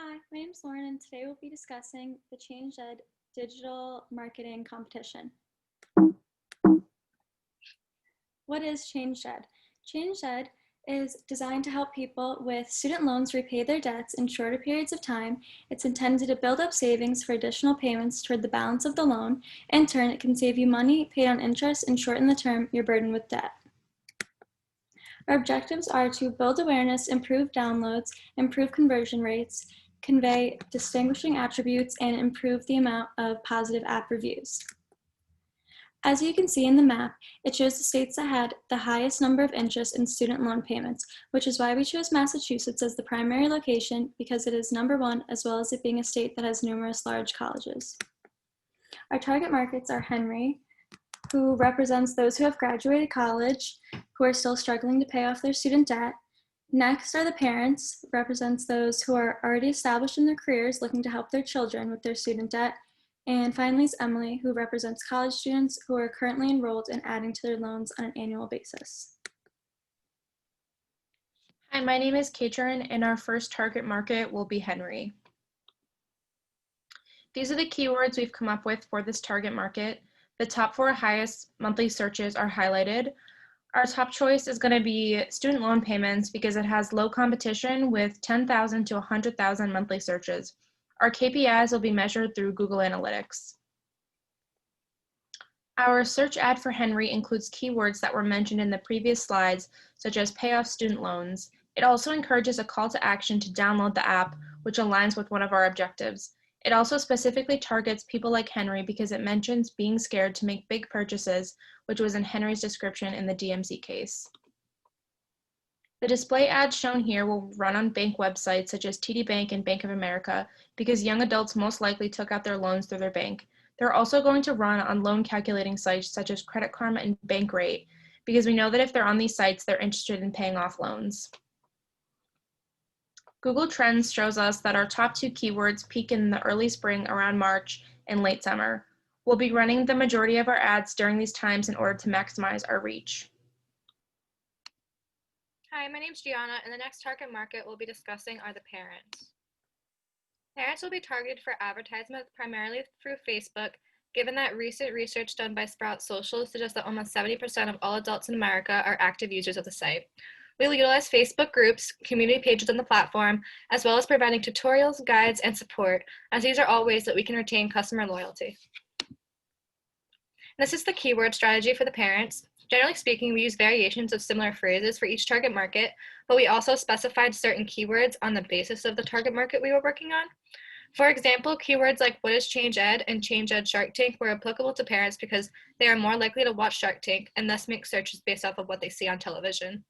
Hi, my name is Lauren, and today we'll be discussing the ChangEd digital marketing competition. What is ChangEd? ChangEd is designed to help people with student loans repay their debts in shorter periods of time. It's intended to build up savings for additional payments toward the balance of the loan. In turn, it can save you money paid on interest and shorten the term you're burdened with debt. Our objectives are to build awareness, improve downloads, improve conversion rates, convey distinguishing attributes, and improve the amount of positive app reviews. As you can see in the map, it shows the states that had the highest number of interest in student loan payments, which is why we chose Massachusetts as the primary location, because it is number one, as well as it being a state that has numerous large colleges. Our target markets are Henry, who represents those who have graduated college, who are still struggling to pay off their student debt. Next are the parents, represents those who are already established in their careers looking to help their children with their student debt. And finally is Emily, who represents college students who are currently enrolled and adding to their loans on an annual basis. Hi, my name is Caitrinn, and our first target market will be Henry. These are the keywords we've come up with for this target market. The top 4 highest monthly searches are highlighted. Our top choice is going to be student loan payments because it has low competition with 10,000 to 100,000 monthly searches. Our KPIs will be measured through Google Analytics. Our search ad for Henry includes keywords that were mentioned in the previous slides, such as pay off student loans. It also encourages a call to action to download the app, which aligns with one of our objectives. It also specifically targets people like Henry because it mentions being scared to make big purchases, which was in Henry's description in the DMC case. The display ads shown here will run on bank websites such as TD Bank and Bank of America because young adults most likely took out their loans through their bank. They're also going to run on loan calculating sites such as Credit Karma and Bankrate because we know that if they're on these sites, they're interested in paying off loans. Google Trends shows us that our top 2 keywords peak in the early spring around March and late summer. We'll be running the majority of our ads during these times in order to maximize our reach. Hi, my name's Giana, and the next target market we'll be discussing are the parents. Parents will be targeted for advertisement primarily through Facebook, given that recent research done by Sprout Social suggests that almost 70% of all adults in America are active users of the site. We'll utilize Facebook groups, community pages on the platform, as well as providing tutorials, guides, and support, as these are all ways that we can retain customer loyalty. This is the keyword strategy for the parents. Generally speaking, we use variations of similar phrases for each target market, but we also specified certain keywords on the basis of the target market we were working on. For example, keywords like what is ChangEd and ChangEd Shark Tank were applicable to parents because they are more likely to watch Shark Tank and thus make searches based off of what they see on television.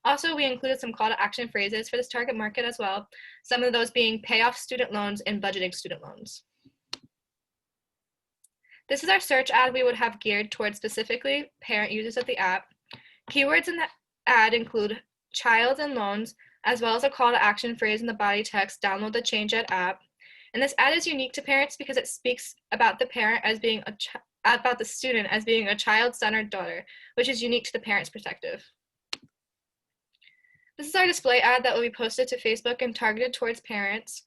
Also, we included some call to action phrases for this target market as well, some of those being pay off student loans and budgeting student loans. This is our search ad we would have geared towards specifically parent users of the app. Keywords in the ad include child and loans, as well as a call to action phrase in the body text, download the ChangEd app. And this ad is unique to parents because it speaks about the parent as being about the student as being a child-centered daughter, which is unique to the parent's perspective. This is our display ad that will be posted to Facebook and targeted towards parents.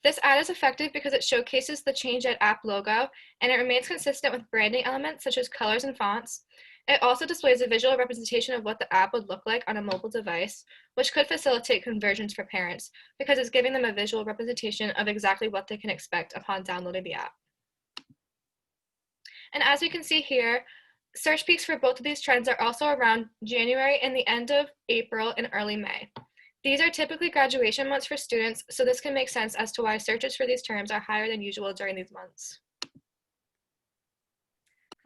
This ad is effective because it showcases the ChangEd app logo, and it remains consistent with branding elements such as colors and fonts. It also displays a visual representation of what the app would look like on a mobile device, which could facilitate conversions for parents because it's giving them a visual representation of exactly what they can expect upon downloading the app. And as you can see here, search peaks for both of these trends are also around January and the end of April and early May. These are typically graduation months for students, so this can make sense as to why searches for these terms are higher than usual during these months.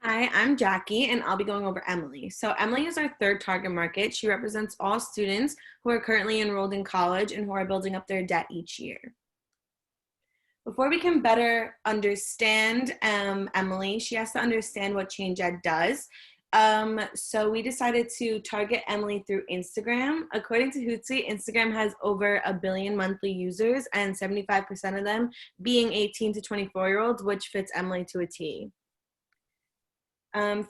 Hi, I'm Jackie, and I'll be going over Emily. So Emily is our third target market. She represents all students who are currently enrolled in college and who are building up their debt each year. Before we can better understand Emily, she has to understand what ChangEd does. So we decided to target Emily through Instagram. According to Hootsuite, Instagram has over 1 billion monthly users and 75% of them being 18 to 24-year-olds, which fits Emily to a T.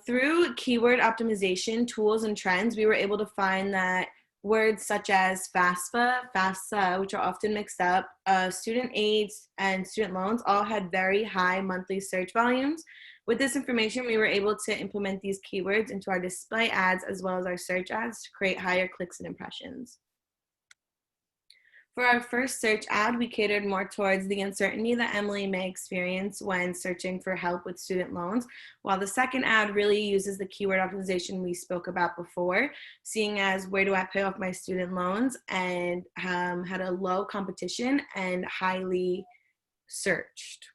Through keyword optimization tools and trends, we were able to find that Words such as FAFSA, FAFSA, which are often mixed up, student aids, and student loans all had very high monthly search volumes. With this information, we were able to implement these keywords into our display ads as well as our search ads to create higher clicks and impressions. For our first search ad, we catered more towards the uncertainty that Emily may experience when searching for help with student loans, while the second ad really uses the keyword optimization we spoke about before, seeing as where do I pay off my student loans, and had a low competition and highly searched.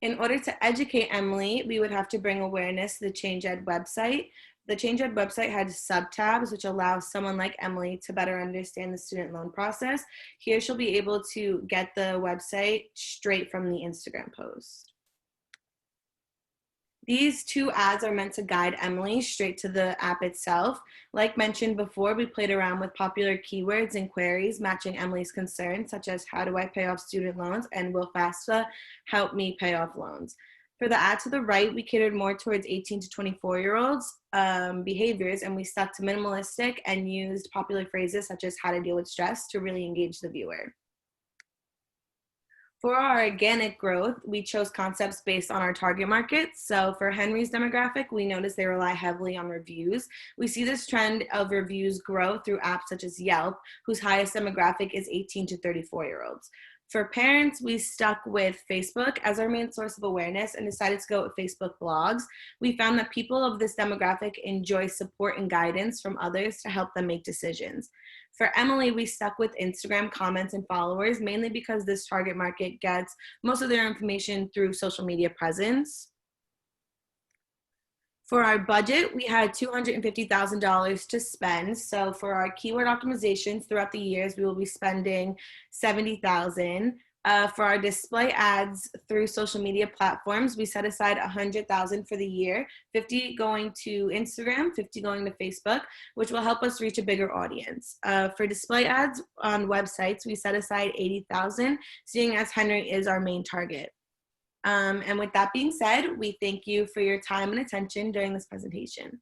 In order to educate Emily, we would have to bring awareness to the ChangEd website. The ChangEd website has sub-tabs which allow someone like Emily to better understand the student loan process. Here she'll be able to get the website straight from the Instagram post. These two ads are meant to guide Emily straight to the app itself. Like mentioned before, we played around with popular keywords and queries matching Emily's concerns, such as how do I pay off student loans and will FAFSA help me pay off loans. For the ad to the right, we catered more towards 18 to 24-year-olds behaviors, and we stuck to minimalistic and used popular phrases such as how to deal with stress to really engage the viewer. For our organic growth, we chose concepts based on our target market. So for Henry's demographic, we noticed they rely heavily on reviews. We see this trend of reviews grow through apps such as Yelp, whose highest demographic is 18 to 34-year-olds. For parents, we stuck with Facebook as our main source of awareness and decided to go with Facebook blogs. We found that people of this demographic enjoy support and guidance from others to help them make decisions. For Emily, we stuck with Instagram comments and followers, mainly because this target market gets most of their information through social media presence. For our budget, we had $250,000 to spend. So for our keyword optimizations throughout the years, we will be spending $70,000. For our display ads through social media platforms, we set aside $100,000 for the year, 50 going to Instagram, 50 going to Facebook, which will help us reach a bigger audience. For display ads on websites, we set aside $80,000, seeing as Henry is our main target. And with that being said, we thank you for your time and attention during this presentation.